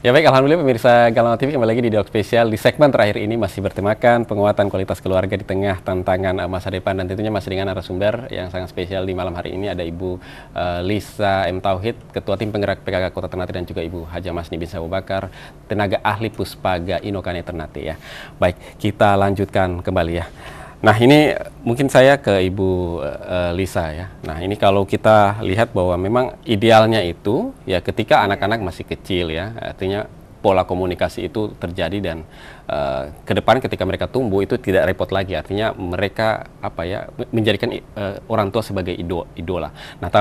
Ya baik, alhamdulillah pemirsa Galangan TV kembali lagi di Dialog Spesial. Di segmen terakhir ini masih bertemakan penguatan kualitas keluarga di tengah tantangan masa depan, dan tentunya masih dengan narasumber yang sangat spesial di malam hari ini. Ada Ibu Lisa M. Tauhid, Ketua Tim Penggerak PKK Kota Ternate, dan juga Ibu Haja Masni bin Abu Bakar, tenaga ahli Puspaga Inokane Ternate ya. Baik, kita lanjutkan kembali ya. Nah, ini mungkin saya ke Ibu Lisa ya. Nah, ini kalau kita lihat bahwa memang idealnya itu ya ketika anak-anak masih kecil ya, artinya pola komunikasi itu terjadi, dan ke depan ketika mereka tumbuh itu tidak repot lagi, artinya mereka apa ya, menjadikan orang tua sebagai idola. Nah,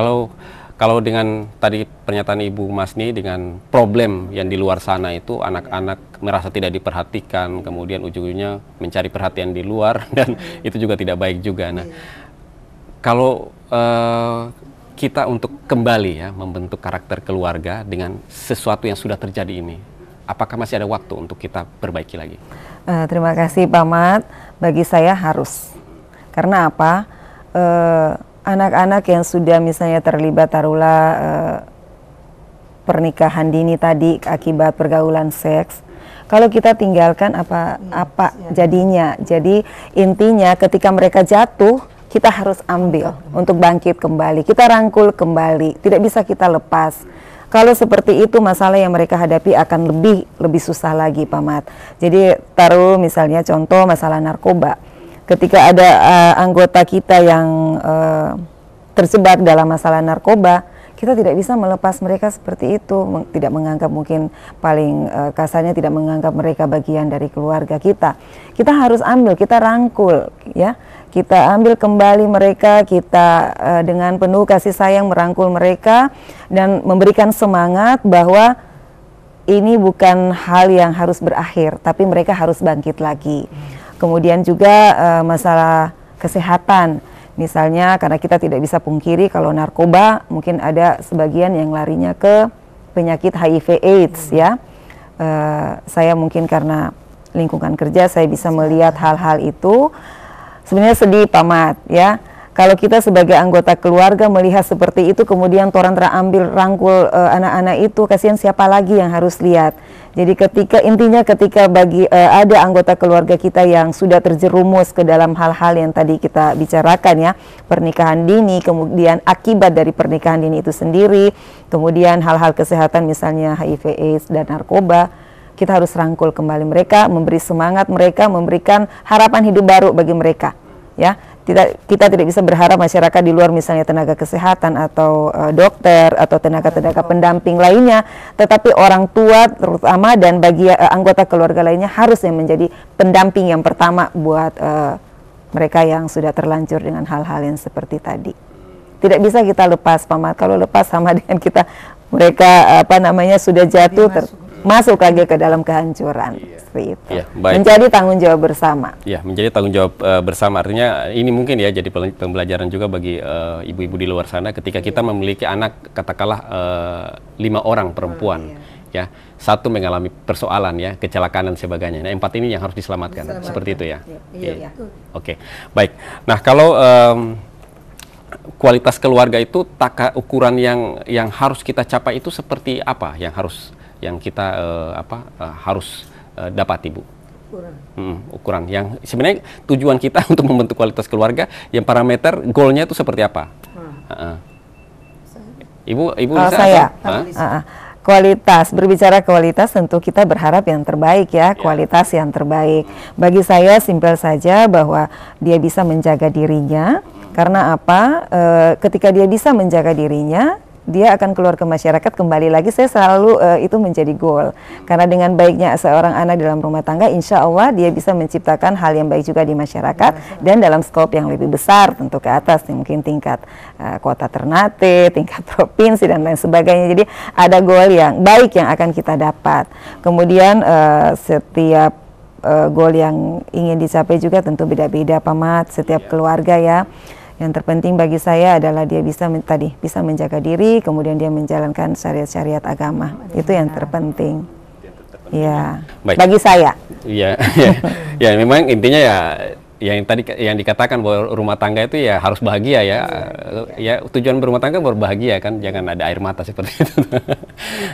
kalau dengan tadi pernyataan Ibu Masni, dengan problem yang di luar sana itu anak-anak merasa tidak diperhatikan, kemudian ujung-ujungnya mencari perhatian di luar, dan itu juga tidak baik juga. Nah, kalau kita untuk kembali ya membentuk karakter keluarga dengan sesuatu yang sudah terjadi ini, apakah masih ada waktu untuk kita perbaiki lagi? Terima kasih Pak Mat. Bagi saya harus. Karena apa? Anak-anak yang sudah misalnya terlibat taruhlah pernikahan dini tadi akibat pergaulan seks, kalau kita tinggalkan apa jadinya. Jadi intinya ketika mereka jatuh, kita harus ambil untuk bangkit kembali, kita rangkul kembali, tidak bisa kita lepas. Kalau seperti itu, masalah yang mereka hadapi akan lebih susah lagi Pak Mat. Jadi taruh misalnya contoh masalah narkoba. Ketika ada anggota kita yang terjebak dalam masalah narkoba, kita tidak bisa melepas mereka seperti itu, tidak menganggap, mungkin paling kasarnya tidak menganggap mereka bagian dari keluarga kita. Kita harus ambil, kita rangkul, ya, kita ambil kembali mereka, kita dengan penuh kasih sayang merangkul mereka dan memberikan semangat bahwa ini bukan hal yang harus berakhir, tapi mereka harus bangkit lagi. Kemudian juga masalah kesehatan, misalnya karena kita tidak bisa pungkiri kalau narkoba mungkin ada sebagian yang larinya ke penyakit HIV/AIDS ya. Saya mungkin karena lingkungan kerja saya bisa melihat hal-hal itu. Sebenarnya sedih Pak Mat ya. Kalau kita sebagai anggota keluarga melihat seperti itu, kemudian torang terambil rangkul anak-anak itu, kasihan siapa lagi yang harus lihat. Jadi intinya ketika ada anggota keluarga kita yang sudah terjerumus ke dalam hal-hal yang tadi kita bicarakan ya, pernikahan dini, kemudian akibat dari pernikahan dini itu sendiri, kemudian hal-hal kesehatan misalnya HIV/AIDS dan narkoba, kita harus rangkul kembali mereka, memberi semangat mereka, memberikan harapan hidup baru bagi mereka ya. Kita tidak bisa berharap masyarakat di luar, misalnya tenaga kesehatan atau dokter atau tenaga-tenaga pendamping lainnya, tetapi orang tua terutama dan bagi anggota keluarga lainnya harus yang menjadi pendamping yang pertama buat mereka yang sudah terlanjur dengan hal-hal yang seperti tadi. Tidak bisa kita lepas Pak Mat. Kalau lepas sama dengan mereka sudah jatuh masuk lagi ke dalam kehancuran. Itu. Ya, baik. Menjadi tanggung jawab bersama. Ya, menjadi tanggung jawab bersama. Artinya ini mungkin ya jadi pembelajaran juga bagi ibu-ibu di luar sana ketika kita memiliki anak, katakanlah 5 orang perempuan. Ya, 1 mengalami persoalan ya, kecelakaan dan sebagainya. Nah, 4 ini yang harus diselamatkan. Seperti itu ya. Iya. Oke. Baik. Nah, kalau kualitas keluarga itu ukuran yang harus kita capai itu seperti apa yang kita harus dapat Ibu? Ukuran yang sebenarnya tujuan kita untuk membentuk kualitas keluarga, yang parameter goalnya itu seperti apa? Ibu bisa? Saya. Kualitas, berbicara kualitas tentu kita berharap yang terbaik ya, kualitas yang terbaik. Bagi saya simpel saja bahwa dia bisa menjaga dirinya, karena apa? Ketika dia bisa menjaga dirinya, dia akan keluar ke masyarakat. Kembali lagi saya selalu itu menjadi goal, karena dengan baiknya seorang anak dalam rumah tangga, insya Allah dia bisa menciptakan hal yang baik juga di masyarakat dan dalam skop yang lebih besar tentu ke atas, mungkin tingkat kota Ternate, tingkat provinsi dan lain sebagainya. Jadi ada goal yang baik yang akan kita dapat. Kemudian setiap goal yang ingin dicapai juga tentu beda-beda Pak Mat, setiap keluarga ya. Yang terpenting bagi saya adalah dia bisa menjaga diri, kemudian dia menjalankan syariat-syariat agama. Itu yang terpenting. Ya, bagi saya. Iya, ya memang intinya ya yang tadi yang dikatakan bahwa rumah tangga itu ya harus bahagia ya. Ya tujuan berumah tangga berbahagia kan, jangan ada air mata seperti itu.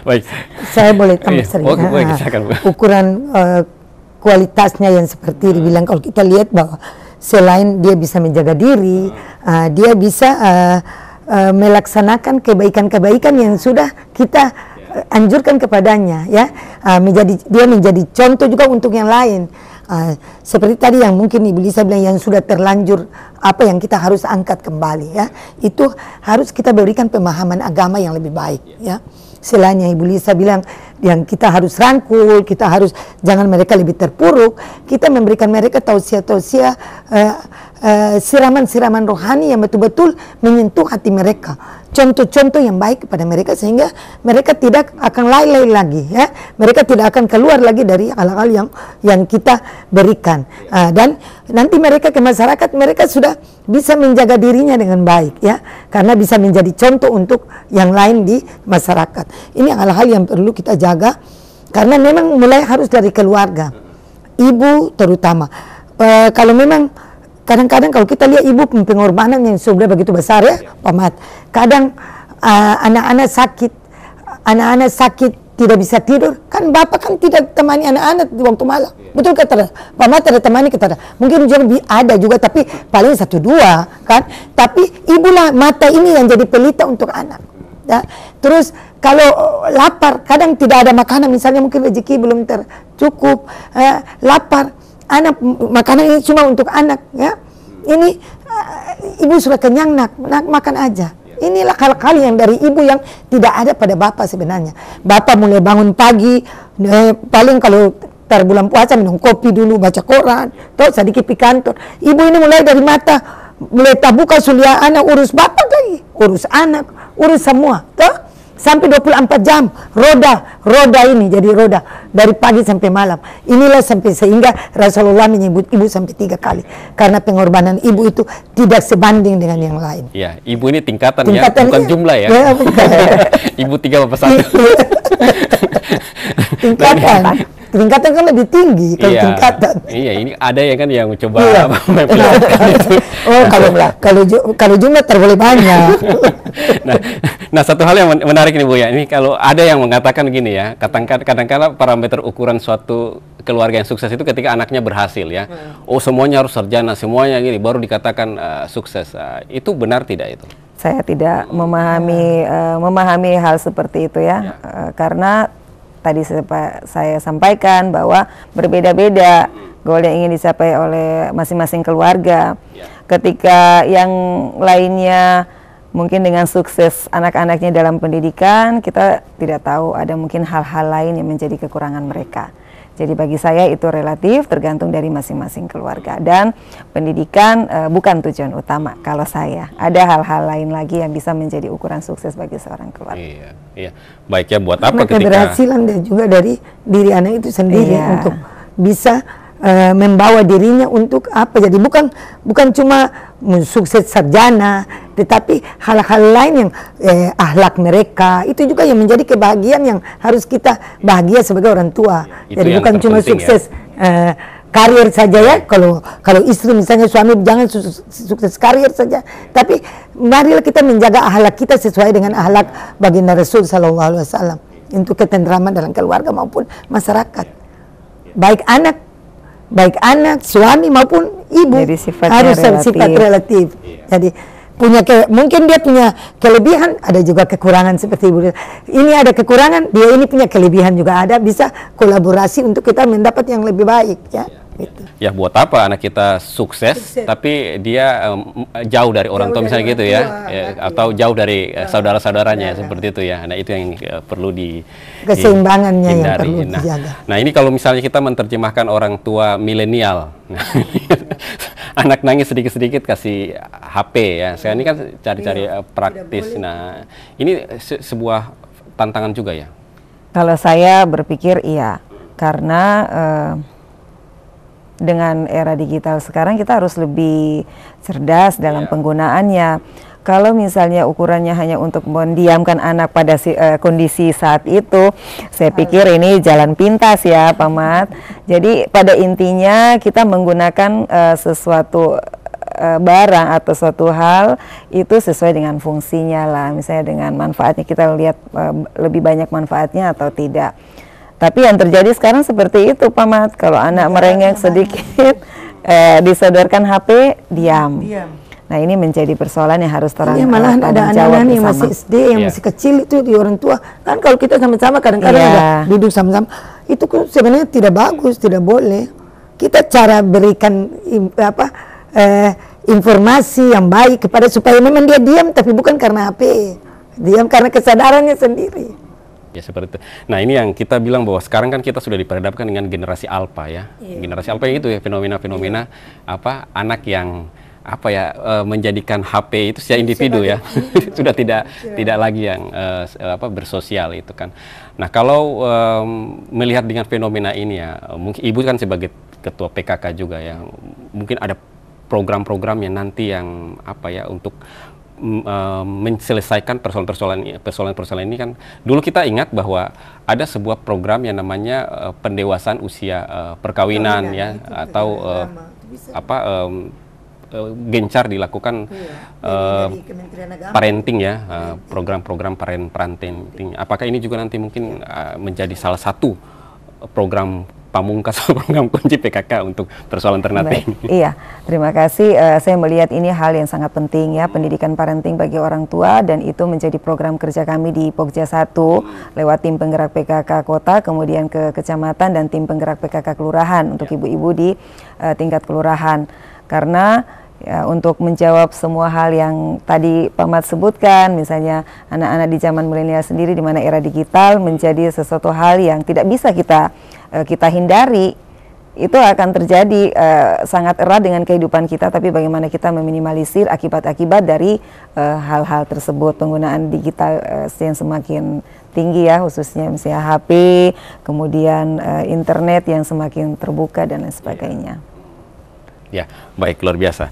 Baik. Saya boleh tambah sering. Boleh, silakan, Bu. Ukuran kualitasnya yang seperti dibilang, kalau kita lihat bahwa selain dia bisa menjaga diri, dia bisa melaksanakan kebaikan-kebaikan yang sudah kita anjurkan kepadanya, ya. Dia menjadi contoh juga untuk yang lain. Seperti tadi yang mungkin Ibu Lisa bilang, yang sudah terlanjur apa yang kita harus angkat kembali, ya. Itu harus kita berikan pemahaman agama yang lebih baik, ya. Selain yang Ibu Lisa bilang, yang kita harus rangkul, kita harus jangan mereka lebih terpuruk, kita memberikan mereka tausiah-tausiah, siraman-siraman rohani yang betul-betul menyentuh hati mereka, contoh-contoh yang baik kepada mereka, sehingga mereka tidak akan lalai lagi, ya. Mereka tidak akan keluar lagi dari hal-hal yang kita berikan, dan nanti mereka ke masyarakat, mereka sudah bisa menjaga dirinya dengan baik, ya, karena bisa menjadi contoh untuk yang lain di masyarakat. Ini hal-hal yang perlu kita jaga, karena memang mulai harus dari keluarga, ibu terutama. Kalau memang kadang-kadang kalau kita lihat ibu pengorbanan yang sudah begitu besar, ya, Pak Mat. Kadang anak-anak sakit tidak bisa tidur, kan bapak kan tidak temani anak-anak di waktu malam, betul kata Pak Mat, ada temani kita, mungkin juga ada juga, tapi paling 1-2 kan, tapi ibulah mata ini yang jadi pelita untuk anak, ya. Terus kalau lapar, kadang tidak ada makanan, misalnya mungkin rezeki belum tercukup, lapar, anak makanan ini cuma untuk anak, ya. Ini ibu sudah kenyang, nak makan aja. Inilah hal-hal yang dari ibu yang tidak ada pada bapak sebenarnya. Bapak mulai bangun pagi, paling kalau bulan puasa minum kopi dulu, baca Quran, toh sedikit pergi kantor. Ibu ini mulai dari mata, mulai tabuka sulia anak, urus bapak lagi, urus anak, urus semua, toh. Sampai 24 jam, roda ini jadi roda dari pagi sampai malam. Inilah sampai sehingga Rasulullah menyebut ibu sampai 3 kali, karena pengorbanan ibu itu tidak sebanding dengan yang lain. Ya, ibu ini tingkatan ya, bukan jumlah ya. Ya Ibu 3 bapak 1. Tingkatan kan lebih tinggi kalau tingkatan. Iya, ini ada ya kan yang mencoba itu. Oh, kalau jumlah terboleh banyak. Nah, satu hal yang menarik nih Bu ya, ini kalau ada yang mengatakan gini ya, kadang-kadang parameter ukuran suatu keluarga yang sukses itu ketika anaknya berhasil ya. Oh, semuanya harus sarjana, semuanya gini baru dikatakan sukses. Itu benar tidak itu? Saya tidak memahami hal seperti itu ya. Karena tadi saya sampaikan bahwa berbeda-beda goal yang ingin dicapai oleh masing-masing keluarga. Ketika yang lainnya mungkin dengan sukses anak-anaknya dalam pendidikan, kita tidak tahu ada mungkin hal-hal lain yang menjadi kekurangan mereka. Jadi bagi saya itu relatif, tergantung dari masing-masing keluarga, dan pendidikan bukan tujuan utama. Kalau saya, ada hal-hal lain lagi yang bisa menjadi ukuran sukses bagi seorang keluarga. Iya. Baik ya, buat apa ketika keberhasilan dan juga dari diri anak itu sendiri untuk bisa membawa dirinya untuk apa? Jadi bukan cuma sukses sarjana, tetapi hal-hal lain yang akhlak mereka itu juga yang menjadi kebahagiaan yang harus kita bahagia sebagai orang tua. Jadi bukan cuma sukses karir saja ya. Kalau istri misalnya, suami jangan sukses karir saja, tapi marilah kita menjaga akhlak kita sesuai dengan akhlak baginda Rasul Sallallahu Alaihi Wasallam untuk ketentraman dalam keluarga maupun masyarakat. Baik anak, suami maupun ibu harus sifat relatif. Jadi mungkin dia punya kelebihan, ada juga kekurangan seperti ibu. Ini ada kekurangan, dia ini punya kelebihan juga ada, bisa kolaborasi untuk kita mendapat yang lebih baik ya. Gitu. Ya, buat apa anak kita sukses tapi dia jauh dari orang tua misalnya gitu ya, atau jauh dari saudara-saudaranya seperti itu ya. Nah, itu yang perlu keseimbangannya yang perlu dijaga. Nah, ini kalau misalnya kita menerjemahkan orang tua milenial, anak nangis sedikit-sedikit kasih HP ya. Sekarang ini kan cari-cari praktis. Nah, ini sebuah tantangan juga ya. Kalau saya berpikir iya, karena dengan era digital sekarang kita harus lebih cerdas dalam penggunaannya. Kalau misalnya ukurannya hanya untuk mendiamkan anak pada kondisi saat itu, saya pikir ini jalan pintas ya Pak Mat. Jadi pada intinya kita menggunakan sesuatu barang atau suatu hal itu sesuai dengan fungsinya lah. Misalnya dengan manfaatnya, kita lihat lebih banyak manfaatnya atau tidak. Tapi yang terjadi sekarang seperti itu Pak Mat. Kalau anak merengek sedikit, disodorkan HP, diam. Nah ini menjadi persoalan yang harus Iya, malahan ada anak-anak yang masih SD, yang masih kecil itu di orang tua. Kan kalau kita sama-sama kadang-kadang ada duduk sama-sama, itu sebenarnya tidak bagus, tidak boleh. Kita cara berikan informasi yang baik kepada, supaya memang dia diam, tapi bukan karena HP, diam karena kesadarannya sendiri. Ya seperti itu. Nah ini yang kita bilang bahwa sekarang kan kita sudah diperhadapkan dengan generasi alpha ya. Generasi alpha itu ya, fenomena-fenomena anak yang menjadikan HP itu secara individu ya. Sudah tidak lagi yang bersosial itu kan. Nah kalau melihat dengan fenomena ini ya, mungkin Ibu kan sebagai ketua PKK juga ya, mungkin ada program-program yang nanti yang untuk menyelesaikan persoalan-persoalan ini kan. Dulu kita ingat bahwa ada sebuah program yang namanya pendewasaan usia perkawinan ya, atau gencar dilakukan parenting ya, program-program parenting. Apakah ini juga nanti mungkin menjadi salah satu program pamungkas program kunci PKK untuk persoalan ternate ini? Iya, terima kasih. Saya melihat ini hal yang sangat penting ya, pendidikan parenting bagi orang tua, dan itu menjadi program kerja kami di Pokja 1 lewat tim penggerak PKK kota, kemudian ke kecamatan, dan tim penggerak PKK kelurahan untuk ibu-ibu di tingkat kelurahan. Karena ya, untuk menjawab semua hal yang tadi Pak Mat sebutkan, misalnya anak-anak di zaman milenial sendiri, di mana era digital menjadi sesuatu hal yang tidak bisa kita hindari, itu akan terjadi sangat erat dengan kehidupan kita. Tapi bagaimana kita meminimalisir akibat-akibat dari hal-hal tersebut, penggunaan digital yang semakin tinggi ya, khususnya misalnya HP, kemudian internet yang semakin terbuka dan lain sebagainya. Ya, baik, luar biasa.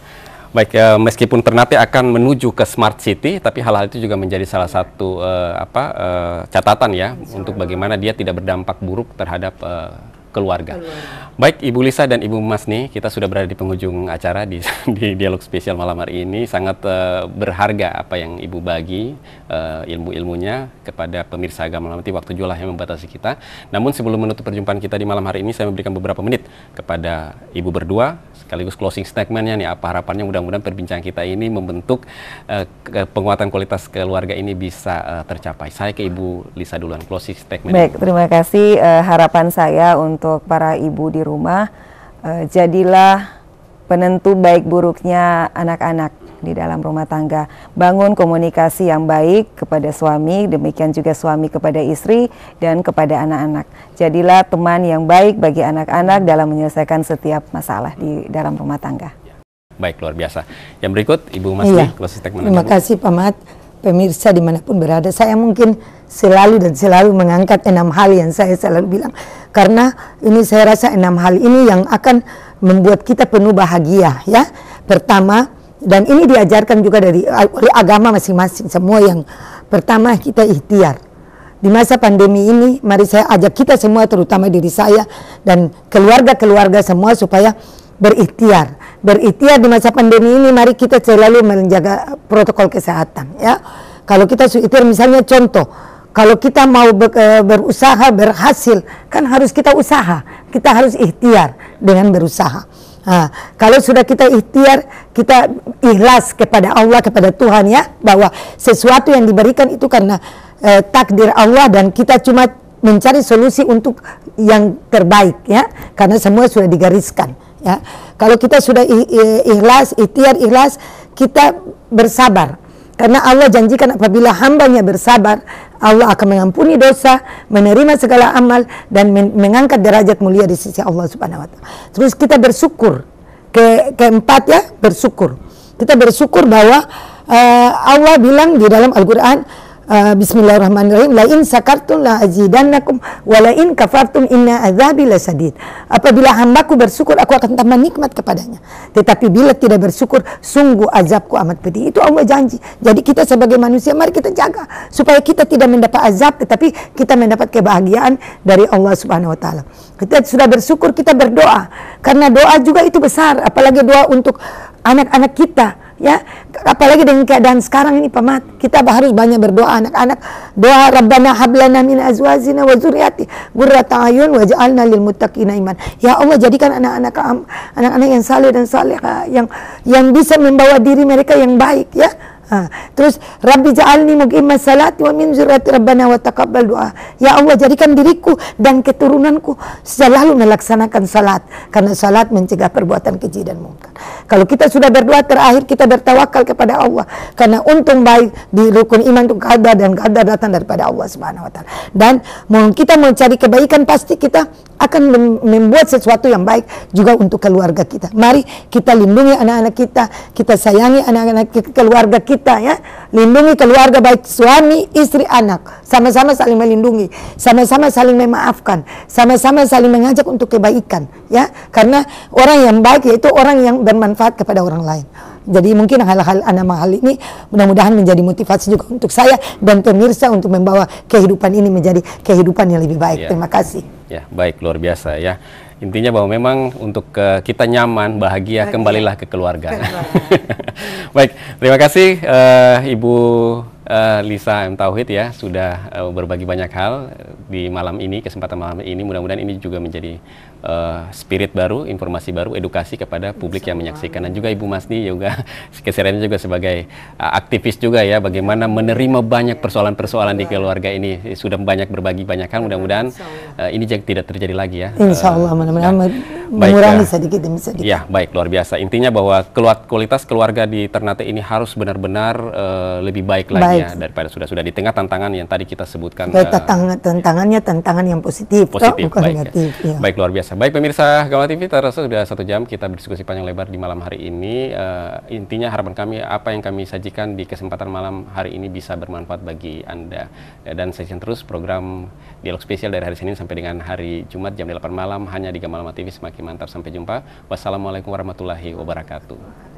Baik, meskipun Ternate akan menuju ke Smart City, tapi hal-hal itu juga menjadi salah satu catatan ya, untuk bagaimana dia tidak berdampak buruk terhadap keluarga. Baik, Ibu Lisa dan Ibu Masni, kita sudah berada di penghujung acara di dialog spesial malam hari ini. Sangat berharga apa yang Ibu bagi, ilmu-ilmunya kepada pemirsa Agama Nanti. Waktu jualah yang membatasi kita. Namun sebelum menutup perjumpaan kita di malam hari ini, saya memberikan beberapa menit kepada Ibu berdua, sekaligus closing statementnya nih, apa harapannya mudah-mudahan perbincangan kita ini membentuk penguatan kualitas keluarga ini bisa tercapai. Saya ke Ibu Lisa duluan, closing statement. Baik, terima kasih. Harapan saya untuk para ibu di rumah, jadilah penentu baik buruknya anak-anak di dalam rumah tangga. Bangun komunikasi yang baik kepada suami, demikian juga suami kepada istri dan kepada anak-anak. Jadilah teman yang baik bagi anak-anak dalam menyelesaikan setiap masalah di dalam rumah tangga. Baik, luar biasa. Yang berikut, Ibu Masni, closing statement. Terima kasih Pak Mat. Pemirsa dimanapun berada, saya mungkin selalu mengangkat 6 hal yang saya selalu bilang, karena ini saya rasa 6 hal ini yang akan membuat kita penuh bahagia ya. Pertama, dan ini diajarkan juga oleh agama masing-masing semua. Yang pertama, kita ikhtiar. Di masa pandemi ini, mari saya ajak kita semua, terutama diri saya dan keluarga-keluarga semua, supaya berikhtiar di masa pandemi ini. Mari kita selalu menjaga protokol kesehatan ya. Kalau kita ikhtiar, misalnya contoh, kalau kita mau berusaha berhasil, kan harus kita usaha, kita harus ikhtiar dengan berusaha. Nah, kalau sudah kita ikhtiar, kita ikhlas kepada Allah, kepada Tuhan ya, bahwa sesuatu yang diberikan itu karena takdir Allah, dan kita cuma mencari solusi untuk yang terbaik ya, karena semua sudah digariskan. Ya, kalau kita sudah ikhlas, ikhlas, kita bersabar. Karena Allah janjikan apabila hambanya bersabar, Allah akan mengampuni dosa, menerima segala amal, dan mengangkat derajat mulia di sisi Allah Subhanahu wa Ta'ala. Terus kita bersyukur. Keempat ya, bersyukur. Kita bersyukur bahwa Allah bilang di dalam Al-Quran, Bismillahirrahmanirrahim. La in sakartum la azidannakum wa la in kafartum inna azabi lasadid. Apabila hambaku bersyukur, aku akan tambah nikmat kepadanya. Tetapi bila tidak bersyukur, sungguh azabku amat pedih. Itu Allah janji. Jadi kita sebagai manusia, mari kita jaga supaya kita tidak mendapat azab, tetapi kita mendapat kebahagiaan dari Allah Subhanahu wa taala. Kita sudah bersyukur, kita berdoa. Karena doa juga itu besar, apalagi doa untuk anak-anak kita. Ya, apalagi dengan keadaan sekarang ini Pak Mat, kita harus banyak berdoa anak-anak. Doa Rabbana hablana min azwajina wa dzurriyyati qurrata a'yun waj'alna lil muttaqina iman. Ya Allah, jadikan anak-anak yang saleh dan salehah, yang bisa membawa diri mereka yang baik, ya. Terus Rabbi ja'alni muqimas salati wa min dzurriyyati rabbana wa taqabbal doa. Ya Allah, jadikan diriku dan keturunanku selalu melaksanakan salat, karena salat mencegah perbuatan keji dan mungkar. Kalau kita sudah berdoa, terakhir kita bertawakal kepada Allah, karena untung baik di rukun iman itu qada, dan qada datang daripada Allah Subhanahu wa taala. Dan kita mau cari kebaikan, pasti kita akan membuat sesuatu yang baik juga untuk keluarga kita. Mari kita lindungi anak-anak kita sayangi anak-anak keluarga kita, ya. Lindungi keluarga, baik suami, istri, anak. Sama-sama saling melindungi, sama-sama saling memaafkan, sama-sama saling mengajak untuk kebaikan, ya. Karena orang yang baik yaitu orang yang bermanfaat kepada orang lain. Jadi mungkin hal-hal ini mudah-mudahan menjadi motivasi juga untuk saya dan pemirsa untuk membawa kehidupan ini menjadi kehidupan yang lebih baik. Terima kasih. Ya, baik, luar biasa ya. Intinya bahwa memang untuk kita nyaman, bahagia, kembalilah ke keluarga. Baik, terima kasih Ibu Lisa M. Tauhid ya, sudah berbagi banyak hal di malam ini, kesempatan malam ini. Mudah-mudahan ini juga menjadi spirit baru, informasi baru, edukasi kepada publik yang menyaksikan. Dan juga Ibu Masni juga kesehariannya juga sebagai aktivis juga ya, bagaimana menerima banyak persoalan-persoalan di keluarga ini. Sudah banyak berbagi banyak hal, mudah-mudahan ini tidak terjadi lagi ya. Insya Allah, mudah-mudahan mengurangi sedikit demi sedikit. Ya, baik, luar biasa. Intinya bahwa kualitas keluarga di Ternate ini harus benar-benar lebih baik lagi ya, daripada sudah di tengah tantangan yang tadi kita sebutkan. Tantangan yang positif, bukan baik, negatif. Ya. Baik, luar biasa. Baik pemirsa Gama TV, terasa sudah 1 jam kita berdiskusi panjang lebar di malam hari ini. Intinya harapan kami, apa yang kami sajikan di kesempatan malam hari ini bisa bermanfaat bagi Anda. Dan saksikan terus program Dialog Spesial dari hari Senin sampai dengan hari Jumat jam 8 malam hanya di Gama TV. Semakin mantap, sampai jumpa. Wassalamualaikum warahmatullahi wabarakatuh.